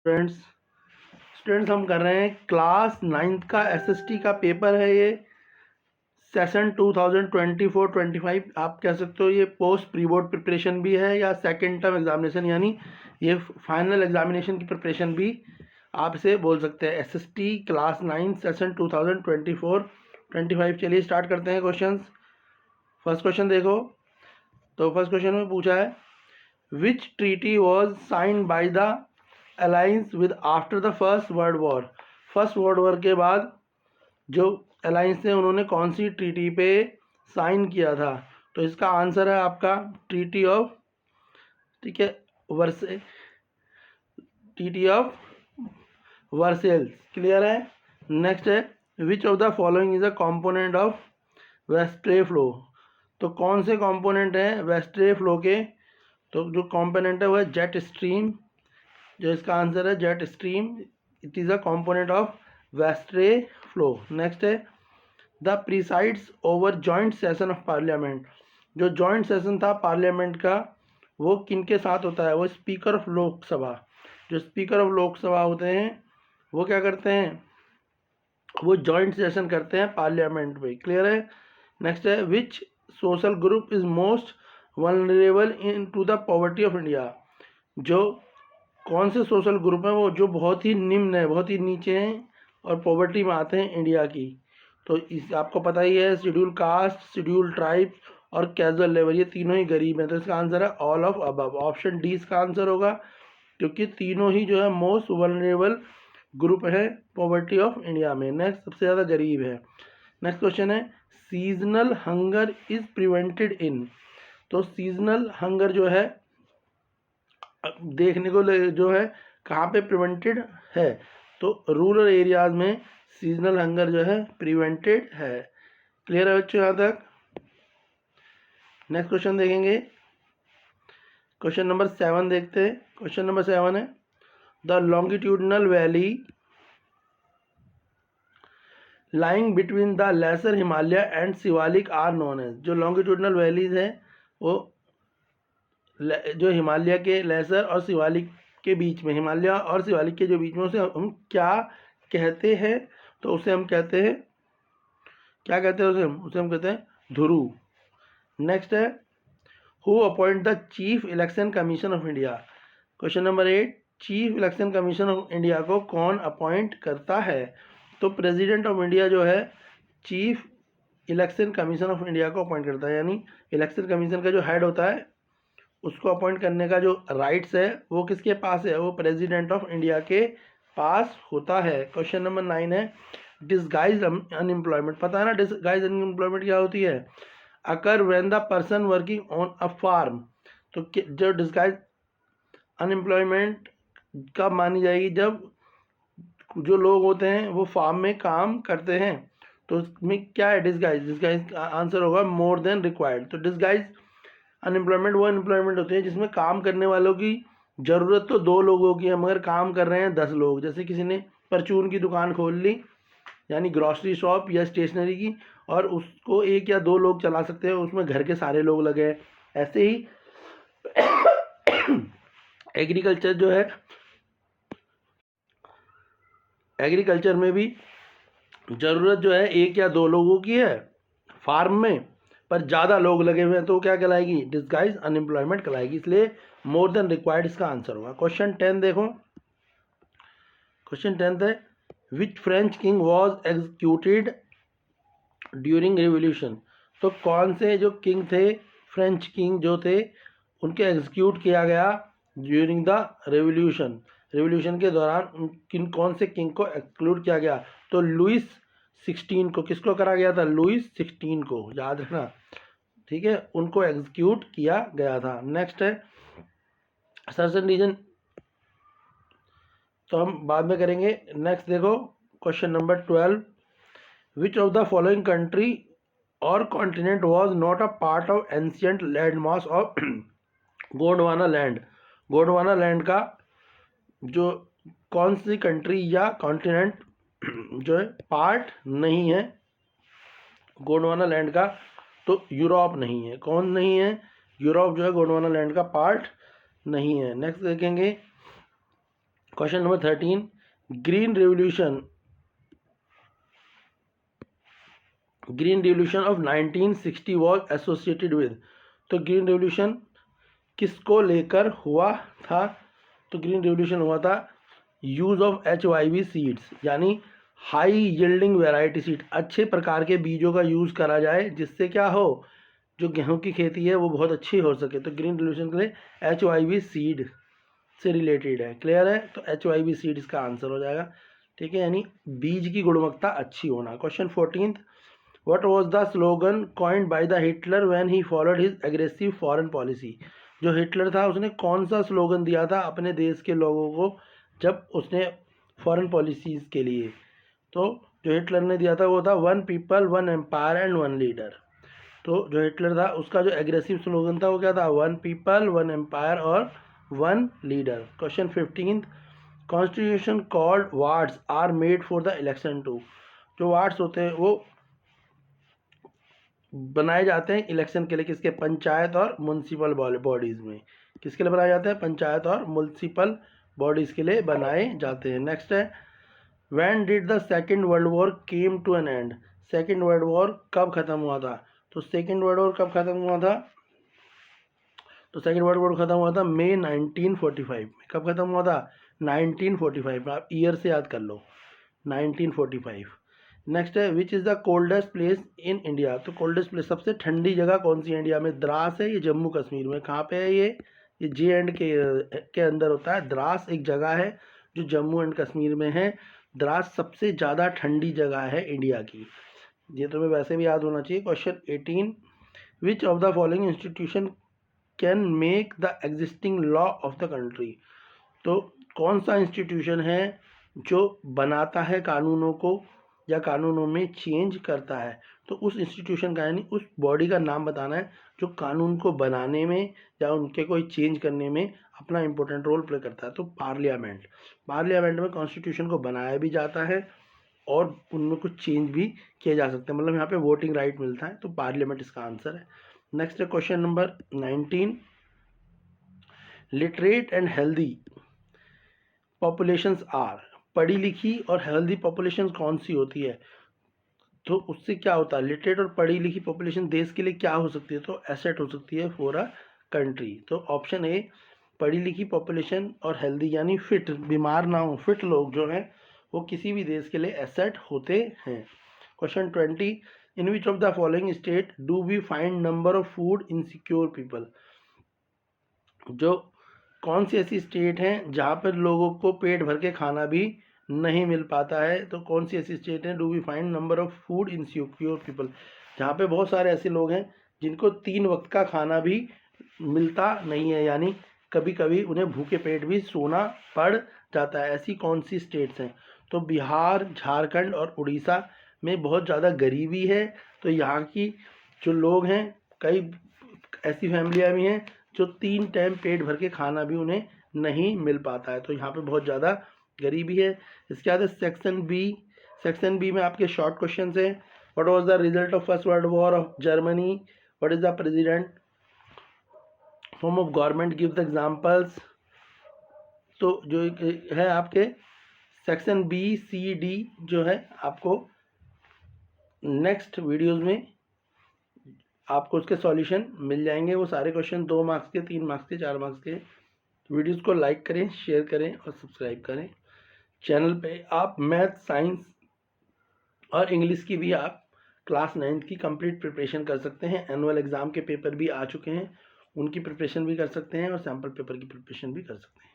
Students students हम कर रहे हैं क्लास 9th का एसएसटी का पेपर है। ये सेशन 2024-25 आप कह सकते हो। ये पोस्ट प्री बोर्ड प्रिपरेशन भी है या सेकेंड टर्म एग्जामिनेशन, यानी ये फाइनल एग्जामिनेशन की प्रिपरेशन भी आप इसे बोल सकते हैं। SST class 9 session 2024-25। चलिए स्टार्ट करते हैं क्वेश्चंस। फर्स्ट क्वेश्चन देखो, तो फर्स्ट क्वेश्चन में पूछा है which treaty was signed by the alliance with after the first world war. First world war के बाद जो अलायंस थे उन्होंने कौन सी ट्रीटी पे साइन किया था? तो इसका आंसर है आपका ट्रीटी ऑफ, ठीक है, Versailles treaty of Versailles. Clear है। नेक्स्ट है which of the following is a component of westerly flow. तो कौन से कंपोनेंट हैं वेस्ट्रे फ्लो के? तो जो कंपोनेंट है वो है जेट स्ट्रीम। जो इसका आंसर है jet stream, it is a component of westerly flow. Next है the presides over joint session of parliament. जो जॉइंट सेशन था पार्लियामेंट का वो किनके साथ होता है? वो स्पीकर ऑफ लोकसभा। जो स्पीकर ऑफ लोकसभा होते हैं वो क्या करते हैं? वो जॉइंट सेशन करते हैं पार्लियामेंट में। क्लियर है। नेक्स्ट है which social group is most vulnerable in to the poverty of India. जो कौन से सोशल ग्रुप हैं वो जो बहुत ही निम्न है, बहुत ही नीचे हैं और पॉवर्टी में आते हैं इंडिया की? तो इस आपको पता ही है शेड्यूल कास्ट, शेड्यूल ट्राइब और कैजुअल लेबर, ये तीनों ही गरीब हैं। तो इसका आंसर है all of above. Option D इसका आंसर होगा, क्योंकि तीनों ही जो है मोस्ट वनरेबल ग्रुप है पॉवर्टी ऑफ इंडिया में। नेक्स्ट सबसे ज़्यादा गरीब है। नेक्स्ट क्वेश्चन है सीजनल हंगर इज प्रिवेंटेड इन। तो सीजनल हंगर जो है देखने को जो है कहाँ पे प्रिवेंटेड है? तो रूरल एरियाज में सीजनल हंगर जो है प्रिवेंटेड है। क्लियर है बच्चों यहाँ तक? नेक्स्ट क्वेश्चन देखेंगे, क्वेश्चन नंबर 7 देखते हैं। क्वेश्चन नंबर 7 है the longitudinal valley lying between the lesser Himalaya and Shivalik are known as. जो लॉन्गिट्यूडनल वैलीज हैं वो जो हिमालय के लेसर और शिवालिक के बीच में, हिमालय और शिवालिक के जो बीच में, उसे हम क्या कहते हैं? तो उसे हम कहते हैं, क्या कहते हैं उसे हम कहते हैं ध्रुव। नेक्स्ट है who appoint the chief election commission of India. Question number 8 chief election commission of India को कौन अपॉइंट करता है? तो प्रेसिडेंट ऑफ इंडिया जो है chief election commission of India को अपॉइंट करता है, यानी इलेक्शन कमीशन का जो हेड होता है उसको अपॉइंट करने का जो राइट्स है वो किसके पास है? वो प्रेसिडेंट ऑफ इंडिया के पास होता है। क्वेश्चन नंबर 9 है डिसगाइज अनएम्प्लॉयमेंट। पता है ना डिसगाइज अनएम्प्लॉयमेंट क्या होती है? Occur when the person working on a farm. तो जो डिसगाइज अनएम्प्लॉयमेंट कब मानी जाएगी? जब जो लोग होते हैं वो फार्म में काम करते हैं। तो उसमें क्या है डिसगाइज? डिसगाइज का आंसर होगा मोर देन रिक्वायर्ड। तो डिसगाइज अनएम्प्लॉयमेंट वो अनएम्प्लॉयमेंट होती है जिसमें काम करने वालों की ज़रूरत तो 2 लोगों की है मगर काम कर रहे हैं 10 लोग। जैसे किसी ने परचून की दुकान खोल ली, यानी ग्रॉसरी शॉप या स्टेशनरी की, और उसको 1 या 2 लोग चला सकते हैं, उसमें घर के सारे लोग लगे हैं। ऐसे ही एग्रीकल्चर जो है, एग्रीकल्चर में भी ज़रूरत जो है 1 या 2 लोगों की है फार्म में, पर ज़्यादा लोग लगे हुए हैं तो क्या कहलाएगी? डिसगाइज अनएम्प्लॉयमेंट कहलाएगी। इसलिए मोर देन रिक्वायर्ड इसका आंसर होगा। क्वेश्चन 10 देखो, क्वेश्चन 10 है which French king was executed during revolution. तो कौन से जो किंग थे, फ्रेंच किंग जो थे, उनके एग्जीक्यूट किया गया ड्यूरिंग द रेवोल्यूशन। रेवोल्यूशन के दौरान कौन से किंग को एक्सक्लूड किया गया? तो लुइस 16 को। किसको करा गया था? लुइस 16 को, याद रखना, ठीक है, उनको एग्जीक्यूट किया गया था। नेक्स्ट है सर्चन रीजन, तो हम बाद में करेंगे। नेक्स्ट देखो question number 12 which of the following country और continent was not a part of ancient land mass of Gondwana land. Gondwana land का जो कौन सी कंट्री या कॉन्टिनेंट जो है पार्ट नहीं है गोंडवाना लैंड का? तो यूरोप नहीं है। कौन नहीं है? यूरोप जो है गोंडवाना लैंड का पार्ट नहीं है। नेक्स्ट देखेंगे question number 13, green revolution of 1960 was associated with. तो ग्रीन रेवोल्यूशन किसको लेकर हुआ था? तो ग्रीन रेवोल्यूशन हुआ था यूज ऑफ HYV सीड्स, यानी हाई यील्डिंग वेराइटी सीड, अच्छे प्रकार के बीजों का यूज़ करा जाए जिससे क्या हो, जो गेहूं की खेती है वो बहुत अच्छी हो सके। तो ग्रीन रेवोल्यूशन के लिए HYV सीड से रिलेटेड है। क्लियर है? तो HYV सीड इसका आंसर हो जाएगा। ठीक है, यानी बीज की गुणवत्ता अच्छी होना। Question 14, what was the slogan coined by the Hitler when he followed his aggressive foreign policy. जो हिटलर था उसने कौन सा स्लोगन दिया था अपने देश के लोगों को जब उसने फॉरेन पॉलिसीज़ के लिए? तो जो हिटलर ने दिया था वो था one people one empire and one leader. तो जो हिटलर था उसका जो एग्रेसिव स्लोगन था वो क्या था? वन पीपल वन एम्पायर और one leader. Question 15, constitution called wards are made for the election to. जो वार्ड्स होते हैं वो बनाए जाते हैं इलेक्शन के लिए, किसके? पंचायत और म्यूनसिपल बॉडीज़ में। किसके लिए बनाए जाते हैं? पंचायत और म्यूनसिपल बॉडीज़ के लिए बनाए जाते हैं। नेक्स्ट है, when did the second world war came to an end. Second world war कब ख़त्म हुआ था? तो सेकेंड वर्ल्ड वॉर कब ख़त्म हुआ था? तो सेकेंड वर्ल्ड वॉर ख़त्म हुआ था मई 1945 में। कब ख़त्म हुआ था? 1945 में। आप ईयर से याद कर लो, 1945। नेक्स्ट है, which is the coldest place in India. तो कोल्डेस्ट प्लेस, सबसे ठंडी जगह कौन सी है इंडिया में? द्रास है, ये जम्मू कश्मीर में। कहाँ पे है ये जे एंड के अंदर होता है। द्रास एक जगह है जो जम्मू एंड कश्मीर में है। द्रास सबसे ज़्यादा ठंडी जगह है इंडिया की। ये तुम्हें वैसे भी याद होना चाहिए। Question 18, which of the following institution can make the existing law of the country. तो कौन सा इंस्टीट्यूशन है जो बनाता है कानूनों को या कानूनों में चेंज करता है? तो उस इंस्टीट्यूशन का, यानी उस बॉडी का नाम बताना है जो कानून को बनाने में या उनके कोई चेंज करने में अपना इम्पोर्टेंट रोल प्ले करता है। तो पार्लियामेंट में कॉन्स्टिट्यूशन को बनाया भी जाता है और उनमें कुछ चेंज भी किए जा सकते हैं, मतलब यहाँ पे वोटिंग राइट मिलता है। तो पार्लियामेंट इसका आंसर है। नेक्स्ट है question number 19, literate and healthy populations are. पढ़ी लिखी और हेल्दी पॉपुलेशन कौन सी होती है? तो उससे क्या होता है? लिटरेट और पढ़ी लिखी पॉपुलेशन देश के लिए क्या हो सकती है? तो एसेट हो सकती है फॉर अ कंट्री। तो ऑप्शन ए, पढ़ी लिखी पॉपुलेशन और हेल्दी यानी फिट, बीमार ना हो, फिट लोग जो हैं वो किसी भी देश के लिए एसेट होते हैं। Question 20, in which of the following state do we find number of food insecure people. जो कौन सी ऐसी स्टेट हैं जहाँ पर लोगों को पेट भर के खाना भी नहीं मिल पाता है? तो कौन सी ऐसी स्टेट है? Do we find number of food insecure people, जहाँ पे बहुत सारे ऐसे लोग हैं जिनको 3 वक्त का खाना भी मिलता नहीं है, यानी कभी कभी उन्हें भूखे पेट भी सोना पड़ जाता है। ऐसी कौन सी स्टेट्स हैं? तो बिहार, झारखंड और उड़ीसा में बहुत ज़्यादा गरीबी है। तो यहाँ की जो लोग हैं, कई ऐसी फैमिलियाँ भी हैं जो 3 टाइम पेट भर के खाना भी उन्हें नहीं मिल पाता है। तो यहाँ पे बहुत ज़्यादा गरीबी है। इसके बाद सेक्शन बी में आपके शॉर्ट क्वेश्चन हैं। What was the result of first world war of Germany? What is the president form of government? Give the examples. तो जो है आपके सेक्शन बी सी डी जो है आपको नेक्स्ट वीडियोस में आपको उसके सॉल्यूशन मिल जाएंगे। वो सारे क्वेश्चन 2 मार्क्स के, 3 मार्क्स के, 4 मार्क्स के। वीडियोस को लाइक करें, शेयर करें और सब्सक्राइब करें। चैनल पे आप मैथ, साइंस और इंग्लिश की भी आप क्लास 9th की कंप्लीट प्रिपरेशन कर सकते हैं। एनुअल एग्ज़ाम के पेपर भी आ चुके हैं, उनकी प्रिपरेशन भी कर सकते हैं और सैम्पल पेपर की प्रिपरेशन भी कर सकते हैं।